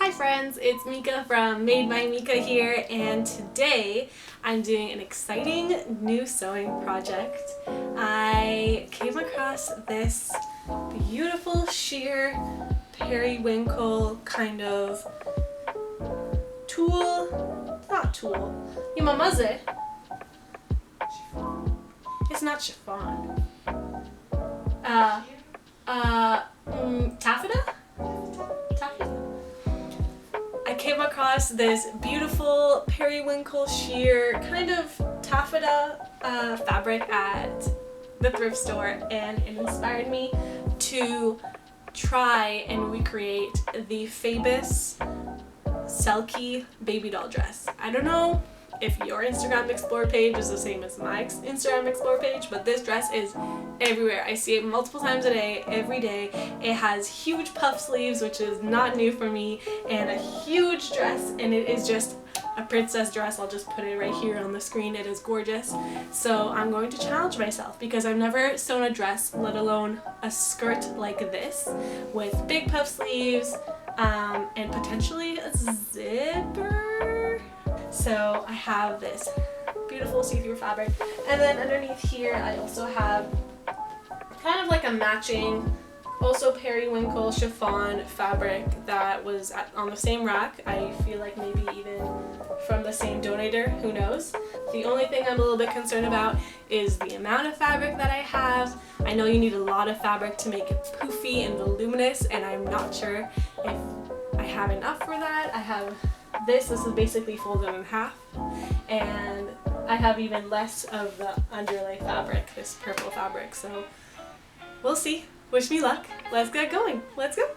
Hi friends, it's Mika from Made by Mika here, and today I'm doing an exciting new sewing project. I came across this beautiful sheer periwinkle kind of Imamaze. It's not chiffon. Taffeta? I came across this beautiful periwinkle sheer kind of taffeta fabric at the thrift store, and it inspired me to try and recreate the famous Selkie baby doll dress. I don't know if your Instagram Explore page is the same as my Instagram Explore page, but this dress is everywhere. I see it multiple times a day, every day. It has huge puff sleeves, which is not new for me, and a huge dress, and it is just a princess dress. I'll just put it right here on the screen. It is gorgeous. So I'm going to challenge myself because I've never sewn a dress, let alone a skirt like this, with big puff sleeves and potentially a zipper. So I have this beautiful see-through fabric, and then underneath here I also have kind of like a matching also periwinkle chiffon fabric that was on the same rack. I feel like maybe even from the same donator, who knows. The only thing I'm a little bit concerned about is the amount of fabric that I have. I know you need a lot of fabric to make it poofy and voluminous, and I'm not sure if I have enough for that. I have this is basically folded in half, and I have even less of the underlay fabric, this purple fabric, so we'll see. Wish me luck. Let's get going. Let's go.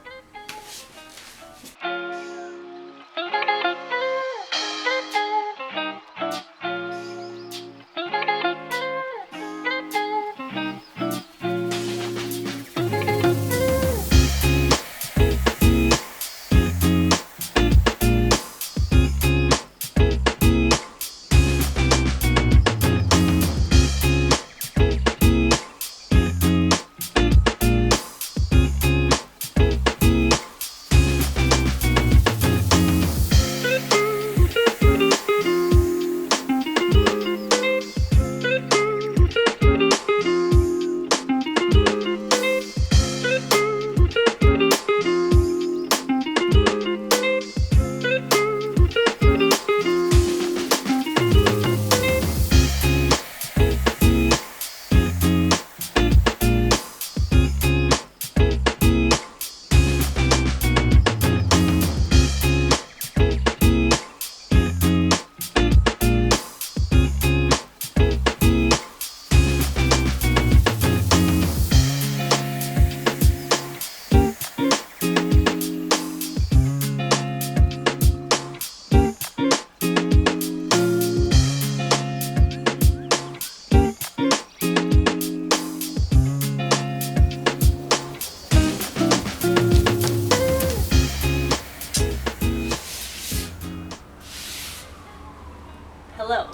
Hello.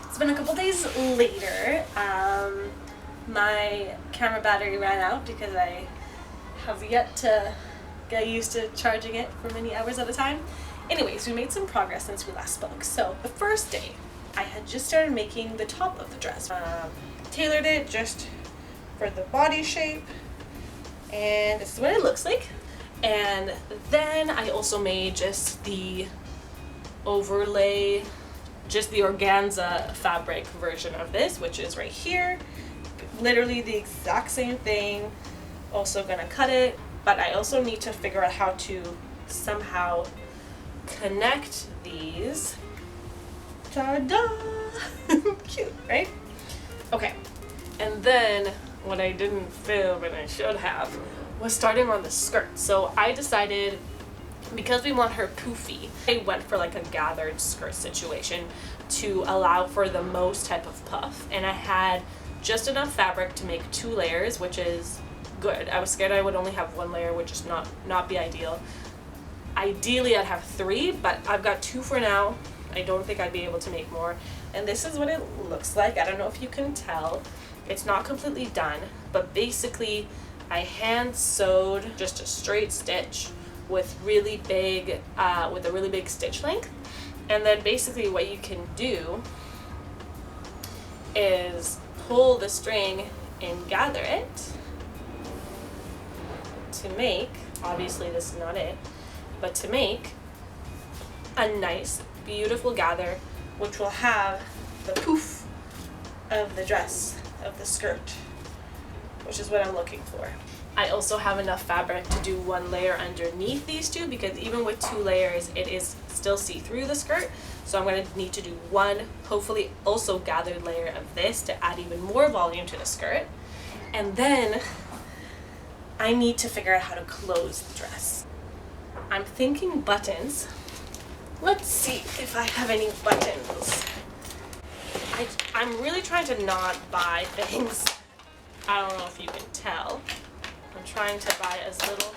It's been a couple days later. My camera battery ran out because I have yet to get used to charging it for many hours at a time. Anyways, we made some progress since we last spoke. So the first day, I had just started making the top of the dress. Tailored it just for the body shape, and this is what it looks like. And then I also made just the overlay, just the organza fabric version of this, which is right here. Literally the exact same thing. Also gonna cut it, but I also need to figure out how to somehow connect these. Ta-da! Cute, right? Okay, and then what I didn't film and I should have was starting on the skirt. So I decided, because we want her poofy, I went for like a gathered skirt situation to allow for the most type of puff, and I had just enough fabric to make 2 layers, which is good. I was scared I would only have 1 layer, which is not be ideal. Ideally I'd have 3, but I've got 2 for now. I don't think I'd be able to make more, and this is what it looks like. I don't know if you can tell. It's not completely done, but basically I hand sewed just a straight stitch with really big, with a really big stitch length. And then basically what you can do is pull the string and gather it to make, obviously this is not it, but to make a nice, beautiful gather, which will have the poof of the dress, of the skirt, which is what I'm looking for. I also have enough fabric to do one layer underneath these two, because even with 2 layers, it is still see-through the skirt. So I'm going to need to do one, hopefully also gathered layer of this to add even more volume to the skirt. And then I need to figure out how to close the dress. I'm thinking buttons. Let's see if I have any buttons. I'm really trying to not buy things. I don't know if you can tell. I'm trying to buy as little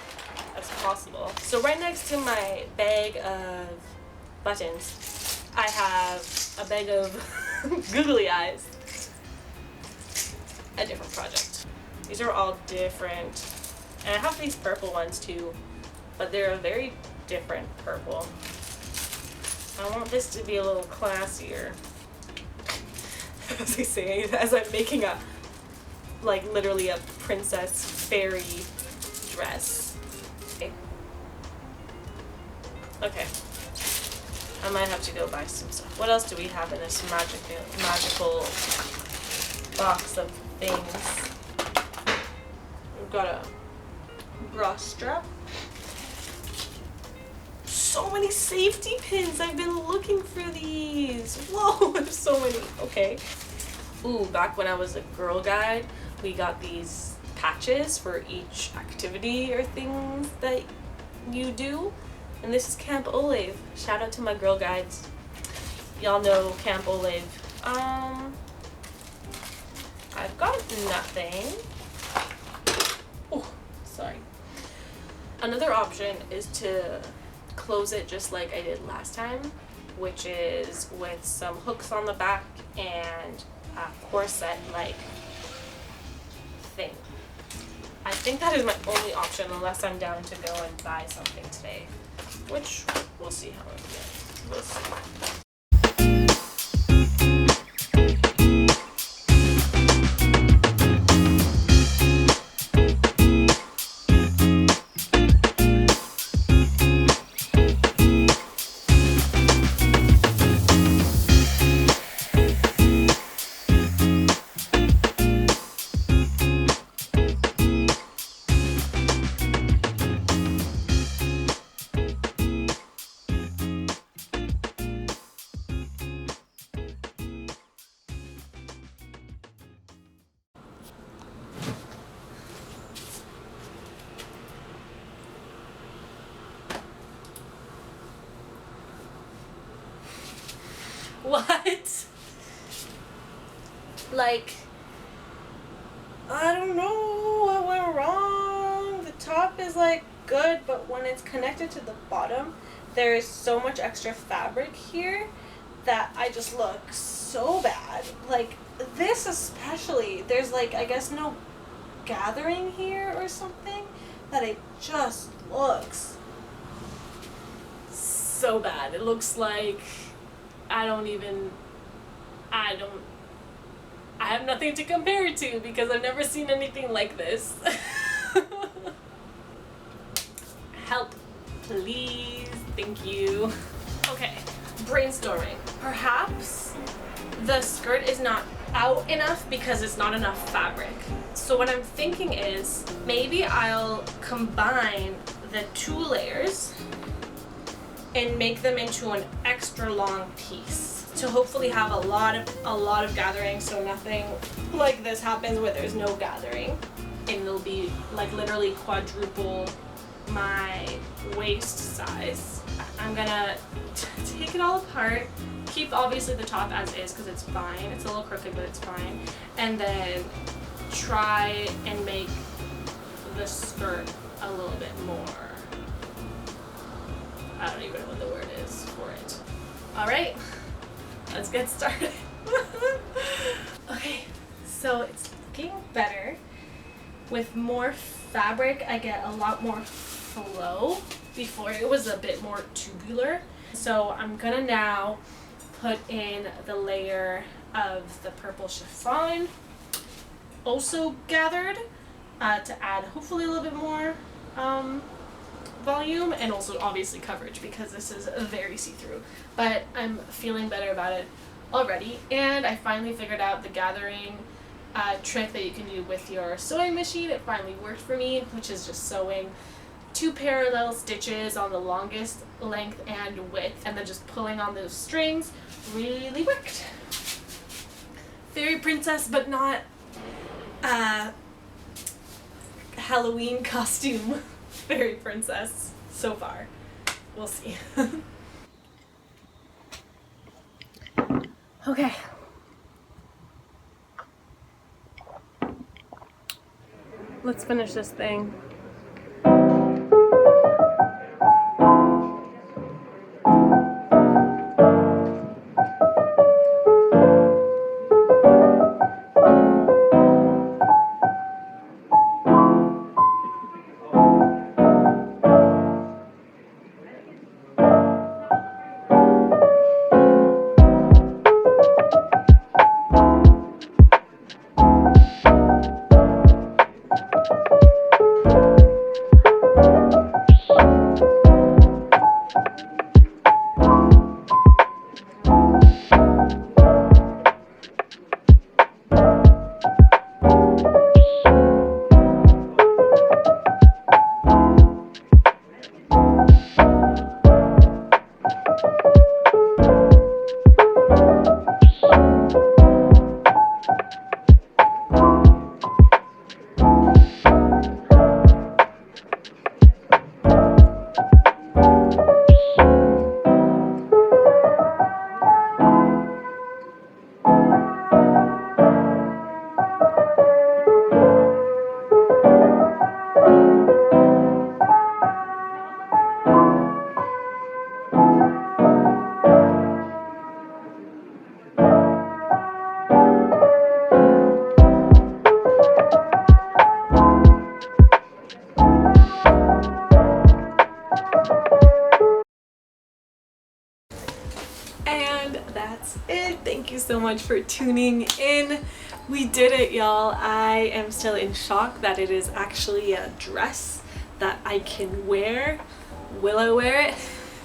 as possible. So right next to my bag of buttons, I have a bag of googly eyes. A different project. These are all different. And I have these purple ones too, but they're a very different purple. I want this to be a little classier. As I say, as I'm making a, like literally a princess fairy dress. Okay. I might have to go buy some stuff. What else do we have in this magical box of things? We've got a bra strap. So many safety pins. I've been looking for these. Whoa, there's so many. Okay. Ooh, back when I was a girl guide, we got these patches for each activity or things that you do. And this is Camp Olive. Shout out to my girl guides. Y'all know Camp Olive. I've got nothing. Oh, sorry. Another option is to close it just like I did last time, which is with some hooks on the back and a corset like thing. I think that is my only option unless I'm down to go and buy something today, which we'll see how it goes. We'll see. What? Like, I don't know what went wrong. The top is like good, but when it's connected to the bottom, there is so much extra fabric here that I just look so bad. Like this especially, there's like, I guess no gathering here or something, that it just looks so bad. It looks like I have nothing to compare it to because I've never seen anything like this. Help, please. Thank you. Okay, brainstorming. Perhaps the skirt is not out enough because it's not enough fabric. So what I'm thinking is maybe I'll combine the 2 layers and make them into an extra long piece to hopefully have a lot of gathering, so nothing like this happens where there's no gathering, and it'll be like literally quadruple my waist size. I'm gonna take it all apart, keep obviously the top as is because it's fine, it's a little crooked but it's fine, and then try and make the skirt a little bit more, I don't even know what the word is for it. Alright, let's get started. Okay, so it's looking better. With more fabric, I get a lot more flow. before it was a bit more tubular. So I'm gonna now put in the layer of the purple chiffon, also gathered, to add hopefully a little bit more volume, and also obviously coverage, because this is very see-through. But I'm feeling better about it already, and I finally figured out the gathering trick that you can do with your sewing machine. It finally worked for me, which is just sewing 2 parallel stitches on the longest length and width, and then just pulling on those strings. Really worked. Fairy princess, but not Halloween costume fairy princess so far. We'll see. Okay. Let's finish this thing. And that's it. Thank you so much for tuning in. We did it, y'all. I am still in shock that it is actually a dress that I can wear. Will I wear it?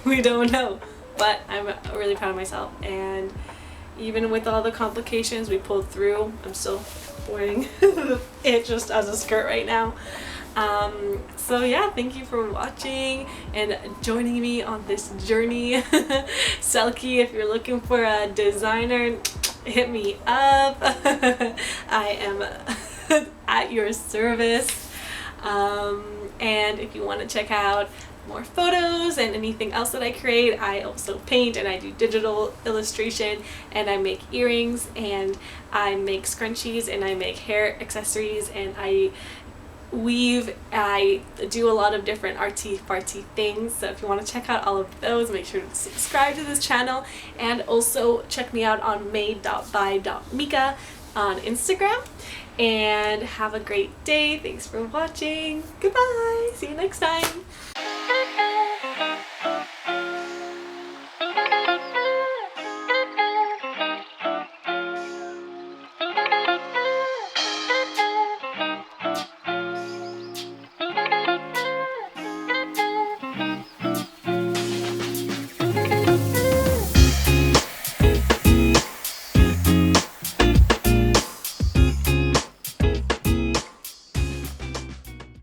We don't know. But I'm really proud of myself. And even with all the complications, we pulled through. I'm still wearing it just as a skirt right now. So yeah, thank you for watching and joining me on this journey. Selkie, if you're looking for a designer, hit me up. I am at your service. And if you want to check out more photos and anything else that I create, I also paint and I do digital illustration, and I make earrings and I make scrunchies and I make hair accessories and I weave. I do a lot of different arty-farty things, so if you want to check out all of those, make sure to subscribe to this channel, and also check me out on made.by.mika on Instagram. And have a great day. Thanks for watching. Goodbye. See you next time.